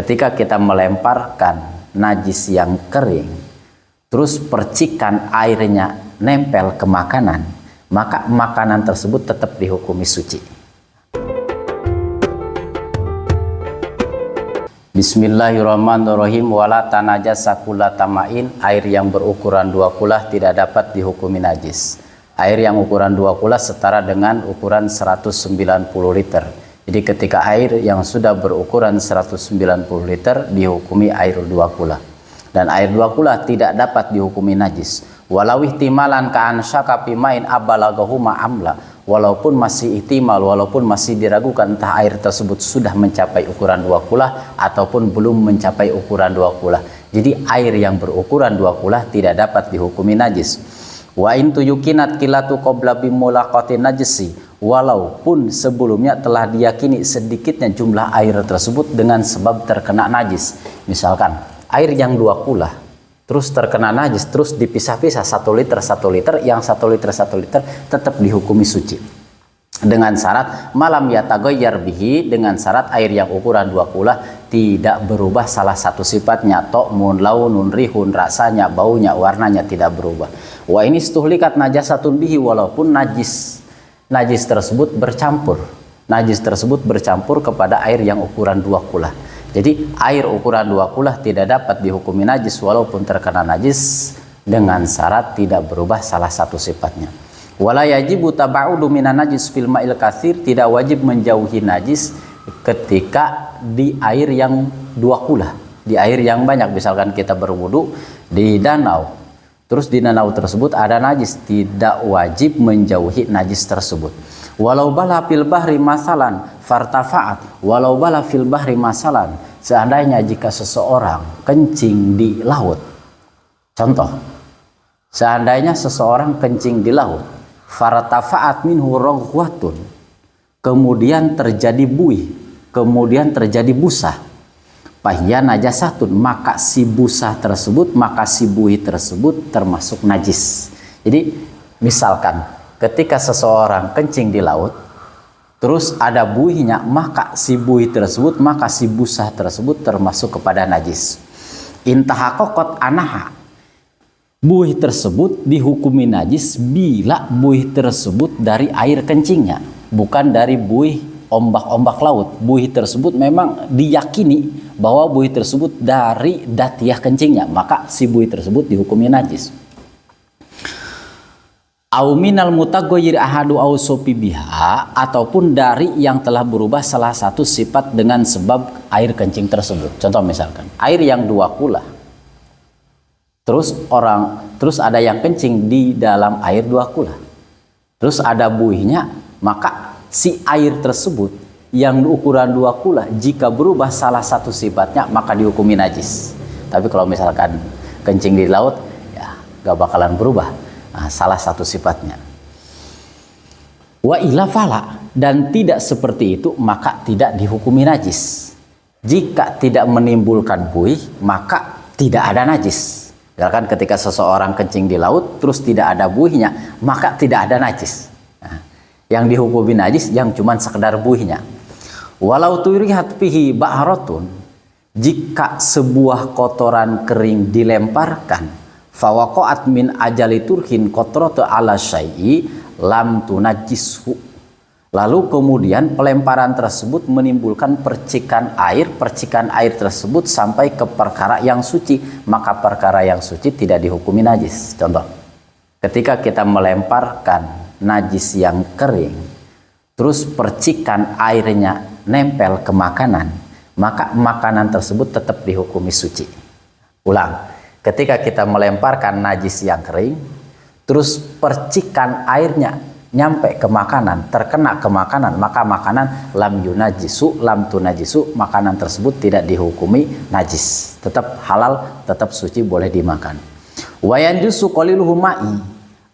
Ketika kita melemparkan najis yang kering, terus percikan airnya nempel ke makanan, maka makanan tersebut tetap dihukumi suci. Bismillahirrahmanirrahim. Wala tanajasa kulla tamain. Air yang berukuran 2 kulah tidak dapat dihukumi najis. Air yang ukuran 2 kulah setara dengan ukuran 190 liter. Jadi ketika air yang sudah berukuran 190 liter dihukumi air 2 kulah. Dan air 2 kulah tidak dapat dihukumi najis. Walau ihtimalan ka'an syaka pimain abalagahuma amla. Walaupun masih ihtimal, walaupun masih diragukan entah air tersebut sudah mencapai ukuran 2 kulah ataupun belum mencapai ukuran 2 kulah. Jadi air yang berukuran 2 kulah tidak dapat dihukumi najis. Wa in tuyukinat kilatu qabla bimulaqati najisi, walaupun sebelumnya telah diyakini sedikitnya jumlah air tersebut dengan sebab terkena najis. Misalkan air yang 2 kulah terus terkena najis, terus dipisah-pisah 1 liter 1 liter, yang 1 liter 1 liter tetap dihukumi suci. Dengan syarat malam yataghayyar bihi, dengan syarat air yang ukuran 2 kulah tidak berubah salah satu sifatnya, ta'mun, launun, rihun, rasanya, baunya, warnanya tidak berubah. Wa ini stuhlikat najasatun bihi, walaupun najis tersebut bercampur. Najis tersebut bercampur kepada air yang ukuran 2 kulah. Jadi air ukuran 2 kulah tidak dapat dihukumi najis walaupun terkena najis dengan syarat tidak berubah salah satu sifatnya. Wala yajibu tabaudu minan najis fil ma'il katsir, tidak wajib menjauhi najis ketika di air yang 2 kulah, di air yang banyak. Misalkan kita berwudu di danau, terus di danau tersebut ada najis, tidak wajib menjauhi najis tersebut. Walau bala fil bahri masalan fartafa'at, walau bala fil bahri masalan, seandainya jika seseorang kencing di laut, contoh, seandainya seseorang kencing di laut, fartafa'at minhu raghwatun, kemudian terjadi buih, kemudian terjadi busa, fahya najasatun, maka si busa tersebut, maka si buih tersebut termasuk najis. Jadi misalkan ketika seseorang kencing di laut, terus ada buihnya, maka si buih tersebut, maka si busa tersebut termasuk kepada najis. Intahaqaqat anaha, buih tersebut dihukumi najis bila buih tersebut dari air kencingnya, bukan dari buih ombak-ombak laut. Buih tersebut memang diyakini bahwa buih tersebut dari datiah kencingnya, maka si buih tersebut dihukumi najis. Au minal mutaghayyir ahadu awsofi biha, ataupun dari yang telah berubah salah satu sifat dengan sebab air kencing tersebut. Contoh misalkan air yang 2 kulah, terus ada yang kencing di dalam air 2 kulah, terus ada buihnya, maka si air tersebut yang ukuran 2 kulah jika berubah salah satu sifatnya maka dihukumi najis. Tapi kalau misalkan kencing di laut, ya gak bakalan berubah salah satu sifatnya. Wa ila fala, dan tidak seperti itu maka tidak dihukumi najis. Jika tidak menimbulkan buih maka tidak ada najis. Misalkan ketika seseorang kencing di laut terus tidak ada buihnya, maka tidak ada najis. Yang dihukumi najis yang cuman sekedar buihnya. Walau turihat fihi ba'ratun, jika sebuah kotoran kering dilemparkan, fawaqa'at min ajali turhin qatratu ala syai'i lam tunajjishu, lalu kemudian pelemparan tersebut menimbulkan percikan air tersebut sampai ke perkara yang suci, maka perkara yang suci tidak dihukumi najis. Contoh, ketika kita melemparkan najis yang kering, terus percikan airnya nempel ke makanan, maka makanan tersebut tetap dihukumi suci. Ulang, ketika kita melemparkan najis yang kering, terus percikan airnya nyampe ke makanan, terkena ke makanan, maka makanan lam tunajisu, makanan tersebut tidak dihukumi najis, tetap halal, tetap suci, boleh dimakan. Wayan jusu qaliluhu ma'i,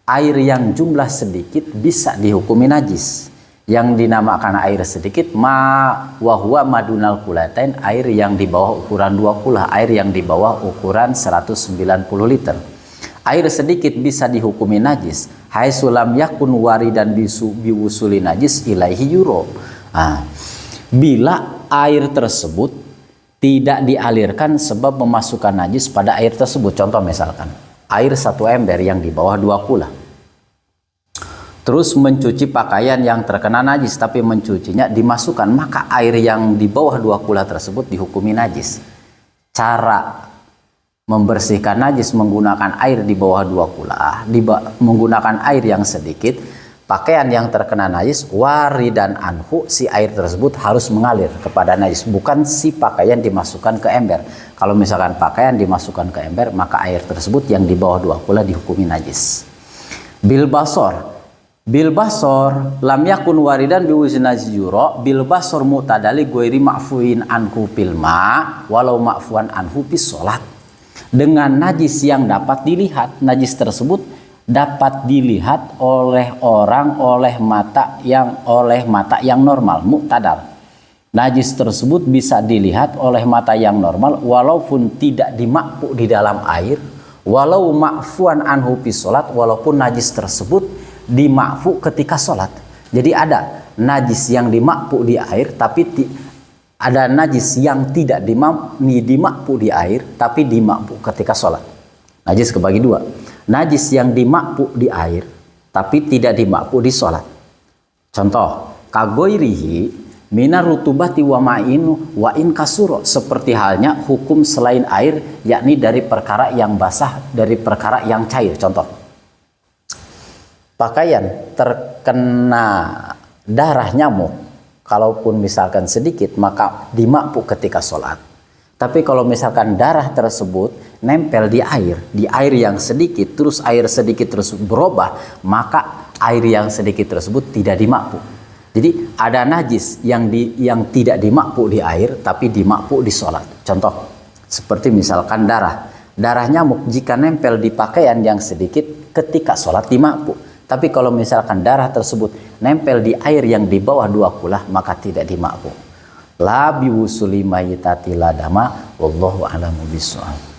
air yang jumlah sedikit bisa dihukumi najis. Yang dinamakan air sedikit wahwa madunal kulatain, air yang di bawah ukuran 2 kulah, air yang di bawah ukuran 190 liter. Air sedikit bisa dihukumi najis haitsulam yakun waridan biwusuli najis ilaihi yuro. Bila air tersebut tidak dialirkan sebab memasukkan najis pada air tersebut. Contoh misalkan air 1 ember yang di bawah 2 kula. Terus mencuci pakaian yang terkena najis, tapi mencucinya dimasukkan, maka air yang di bawah 2 kula tersebut dihukumi najis. Cara membersihkan najis menggunakan air di bawah 2 kula, menggunakan air yang sedikit. Pakaian yang terkena najis, waridan anhu, si air tersebut harus mengalir kepada najis, bukan si pakaian dimasukkan ke ember. Kalau misalkan pakaian dimasukkan ke ember, maka air tersebut yang di bawah 2 kula dihukumi najis. Bil basor lam yakun waridan biwuzi najis juro bil basor mu'tadali goiri ma'fuin anhu pilma walau ma'fuan anhu pis sholat. Dengan najis yang dapat dilihat, najis tersebut dapat dilihat oleh orang oleh mata yang normal, mu'tadal. Najis tersebut bisa dilihat oleh mata yang normal walaupun tidak dimakfu di dalam air, walau ma'fuan anhu pis sholat, walaupun najis tersebut dimakfu ketika sholat. Jadi ada najis yang dimakfu di air, tapi ada najis yang tidak dimakfu di air tapi dimakfu ketika sholat. Najis kebagi dua. Najis yang dimakfu di air tapi tidak dimakfu di sholat. Contoh, kagoirihi minar rutubati wa ma'in wa in kasuro, seperti halnya hukum selain air, yakni dari perkara yang basah, dari perkara yang cair. Contoh, pakaian terkena darah nyamuk, kalaupun misalkan sedikit maka dimakfu ketika sholat. Tapi kalau misalkan darah tersebut nempel di air yang sedikit, terus air sedikit terus berubah, maka air yang sedikit tersebut tidak dimakfu. Jadi ada najis yang tidak dimakfu di air tapi dimakfu di sholat. Contoh, seperti misalkan darah nyamuk jika nempel di pakaian yang sedikit ketika sholat dimakfu. Tapi kalau misalkan darah tersebut nempel di air yang di bawah 2 kula, maka tidak dimakfu. La biwusuli mayitati ladama wallahu a'lamu bishawab.